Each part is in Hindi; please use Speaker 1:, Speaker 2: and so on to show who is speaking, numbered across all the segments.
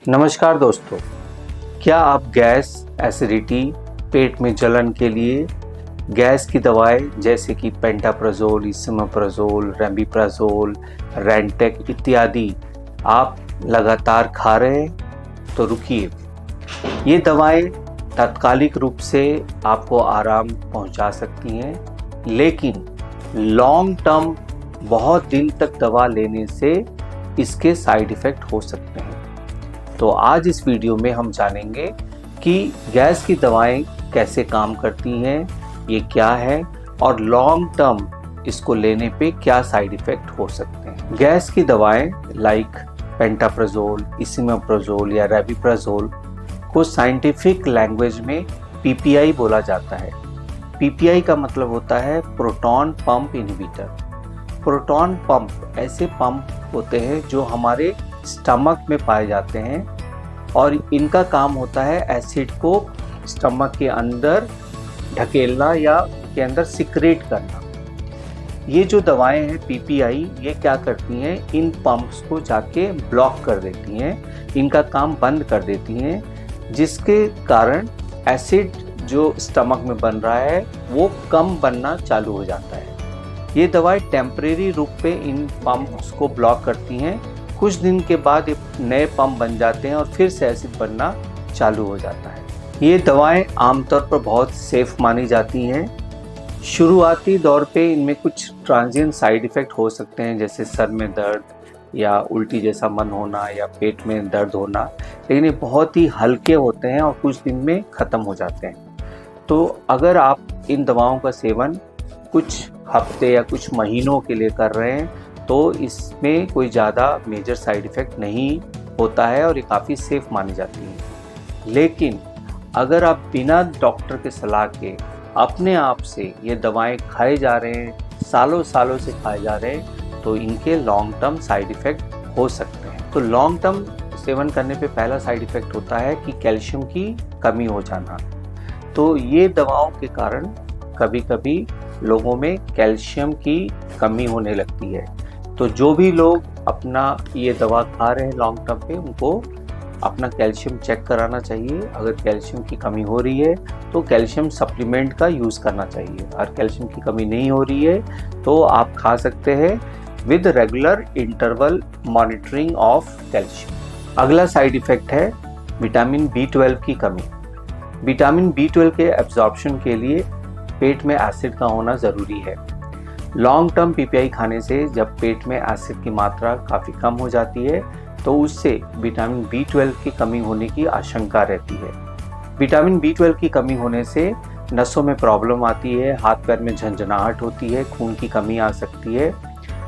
Speaker 1: नमस्कार दोस्तों, क्या आप गैस, एसिडिटी, पेट में जलन के लिए गैस की दवाएं जैसे कि पेंटाप्राजोल, इसोमेप्राजोल, रैम्बिप्राजोल, रैंटेक इत्यादि आप लगातार खा रहे हैं? तो रुकिए, ये दवाएं तात्कालिक रूप से आपको आराम पहुंचा सकती हैं, लेकिन लॉन्ग टर्म बहुत दिन तक दवा लेने से इसके साइड इफ़ेक्ट हो सकते हैं। तो आज इस वीडियो में हम जानेंगे कि गैस की दवाएं कैसे काम करती हैं, ये क्या है और लॉन्ग टर्म इसको लेने पे क्या साइड इफ़ेक्ट हो सकते हैं। गैस की दवाएं लाइक पेंटाप्राजोल, इसोमेप्राजोल या रैम्बिप्राजोल को साइंटिफिक लैंग्वेज में पीपीआई बोला जाता है। पीपीआई का मतलब होता है proton pump inhibitor. Proton pump ऐसे पंप होते हैं जो हमारे स्टमक में पाए जाते हैं और इनका काम होता है एसिड को स्टमक के अंदर ढकेलना या के अंदर सिक्रेट करना। ये जो दवाएं हैं पीपीआई, ये क्या करती हैं, इन पंप्स को जाके ब्लॉक कर देती हैं, इनका काम बंद कर देती हैं, जिसके कारण एसिड जो स्टमक में बन रहा है वो कम बनना चालू हो जाता है। ये दवाएं टेम्परेरी रूप पे इन पंप्स को ब्लॉक करती हैं। कुछ दिन के बाद नए पंप बन जाते हैं और फिर से एसिड बनना चालू हो जाता है। ये दवाएं आमतौर पर बहुत सेफ मानी जाती हैं। शुरुआती दौर पे इनमें कुछ ट्रांजिएंट साइड इफ़ेक्ट हो सकते हैं, जैसे सर में दर्द या उल्टी जैसा मन होना या पेट में दर्द होना, लेकिन ये बहुत ही हल्के होते हैं और कुछ दिन में ख़त्म हो जाते हैं। तो अगर आप इन दवाओं का सेवन कुछ हफ्ते या कुछ महीनों के लिए कर रहे हैं तो इसमें कोई ज़्यादा मेजर साइड इफ़ेक्ट नहीं होता है और ये काफ़ी सेफ मानी जाती है। लेकिन अगर आप बिना डॉक्टर के सलाह के अपने आप से ये दवाएं खाए जा रहे हैं, सालों सालों से खाए जा रहे हैं, तो इनके लॉन्ग टर्म साइड इफ़ेक्ट हो सकते हैं। तो लॉन्ग टर्म सेवन करने पे पहला साइड इफ़ेक्ट होता है कि कैल्शियम की कमी हो जाना। तो ये दवाओं के कारण कभी कभी लोगों में कैल्शियम की कमी होने लगती है। तो जो भी लोग अपना ये दवा खा रहे हैं लॉन्ग टर्म पे, उनको अपना कैल्शियम चेक कराना चाहिए। अगर कैल्शियम की कमी हो रही है तो कैल्शियम सप्लीमेंट का यूज़ करना चाहिए। और कैल्शियम की कमी नहीं हो रही है तो आप खा सकते हैं with regular interval monitoring of calcium. अगला साइड इफ़ेक्ट है विटामिन B12 की कमी। विटामिन B12 के एब्जॉर्प्शन के लिए पेट में एसिड का होना ज़रूरी है। लॉन्ग टर्म पीपीआई खाने से जब पेट में एसिड की मात्रा काफ़ी कम हो जाती है तो उससे विटामिन B12 की कमी होने की आशंका रहती है। विटामिन B12 की कमी होने से नसों में प्रॉब्लम आती है, हाथ पैर में झंझनाहट होती है, खून की कमी आ सकती है।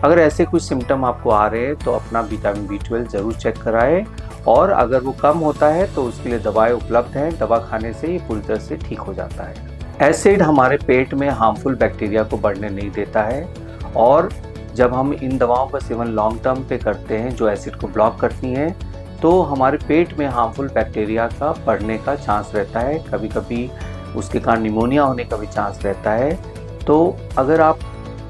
Speaker 1: अगर ऐसे कुछ सिम्टम आपको आ रहे हैं तो अपना विटामिन B12 ज़रूर चेक कराएं और अगर वो कम होता है तो उसके लिए दवाएं उपलब्ध हैं। दवा खाने से ये पूरी तरह से ठीक हो जाता है। एसिड हमारे पेट में हार्मफुल बैक्टीरिया को बढ़ने नहीं देता है और जब हम इन दवाओं का सेवन लॉन्ग टर्म पे करते हैं जो एसिड को ब्लॉक करती हैं, तो हमारे पेट में हार्मफुल बैक्टीरिया का बढ़ने का चांस रहता है। कभी कभी उसके कारण निमोनिया होने का भी चांस रहता है। तो अगर आप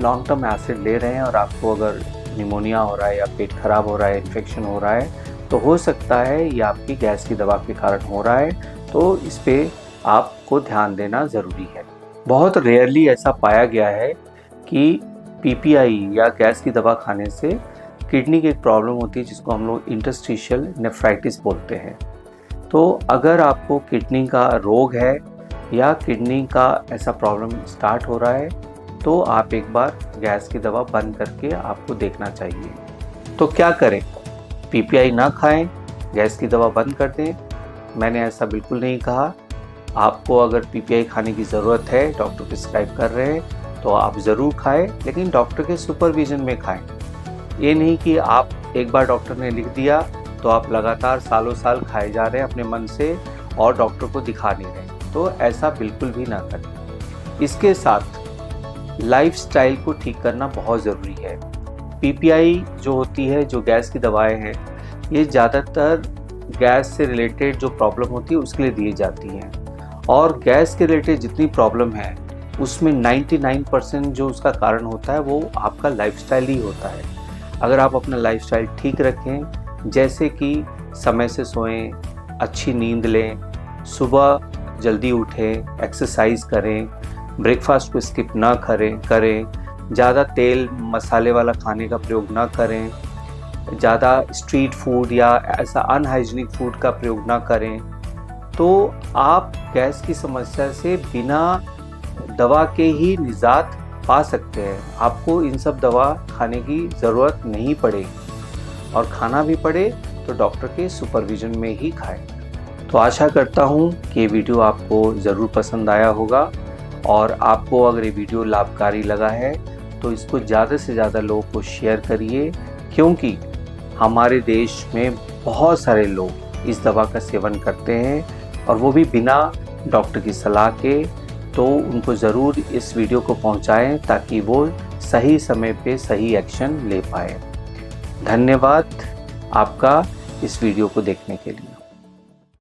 Speaker 1: लॉन्ग टर्म एसिड ले रहे हैं और आपको अगर निमोनिया हो रहा है या पेट खराब हो रहा है, इन्फेक्शन हो रहा है, तो हो सकता है ये आपकी गैस की दवा के कारण हो रहा है। तो इस पर आपको ध्यान देना ज़रूरी है। बहुत रेयरली ऐसा पाया गया है कि पीपीआई या गैस की दवा खाने से किडनी की एक प्रॉब्लम होती है जिसको हम लोग इंटरस्टिशियल नेफ्राइटिस बोलते हैं। तो अगर आपको किडनी का रोग है या किडनी का ऐसा प्रॉब्लम स्टार्ट हो रहा है तो आप एक बार गैस की दवा बंद करके आपको देखना चाहिए। तो क्या करें? पीपीआई ना खाएं, गैस की दवा बंद कर दें? मैंने ऐसा बिल्कुल नहीं कहा। आपको अगर पीपीआई खाने की ज़रूरत है, डॉक्टर प्रिस्क्राइब कर रहे हैं, तो आप ज़रूर खाएं, लेकिन डॉक्टर के सुपरविजन में खाएं। ये नहीं कि आप एक बार डॉक्टर ने लिख दिया तो आप लगातार सालों साल खाए जा रहे हैं अपने मन से और डॉक्टर को दिखा नहीं रहे। तो ऐसा बिल्कुल भी ना करें। इसके साथ लाइफस्टाइल को ठीक करना बहुत ज़रूरी है। पीपीआई जो होती है, जो गैस की दवाएं हैं, ये ज़्यादातर गैस से रिलेटेड जो प्रॉब्लम होती है उसके लिए दी जाती हैं और गैस के रिलेटेड जितनी प्रॉब्लम है उसमें 99% जो उसका कारण होता है वो आपका लाइफस्टाइल ही होता है। अगर आप अपना लाइफस्टाइल ठीक रखें, जैसे कि समय से सोएं, अच्छी नींद लें, सुबह जल्दी उठें, एक्सरसाइज करें, ब्रेकफास्ट को स्किप ना करें, ज़्यादा तेल मसाले वाला खाने का प्रयोग ना करें, ज़्यादा स्ट्रीट फूड या ऐसा अनहाइजीनिक फूड का प्रयोग ना करें, तो आप गैस की समस्या से बिना दवा के ही निजात पा सकते हैं। आपको इन सब दवा खाने की ज़रूरत नहीं पड़ेगी, और खाना भी पड़े तो डॉक्टर के सुपरविज़न में ही खाएं। तो आशा करता हूँ कि ये वीडियो आपको ज़रूर पसंद आया होगा, और आपको अगर ये वीडियो लाभकारी लगा है तो इसको ज़्यादा से ज़्यादा लोगों को शेयर करिए, क्योंकि हमारे देश में बहुत सारे लोग इस दवा का सेवन करते हैं और वो भी बिना डॉक्टर की सलाह के। तो उनको ज़रूर इस वीडियो को पहुंचाएं ताकि वो सही समय पे सही एक्शन ले पाए। धन्यवाद आपका इस वीडियो को देखने के लिए।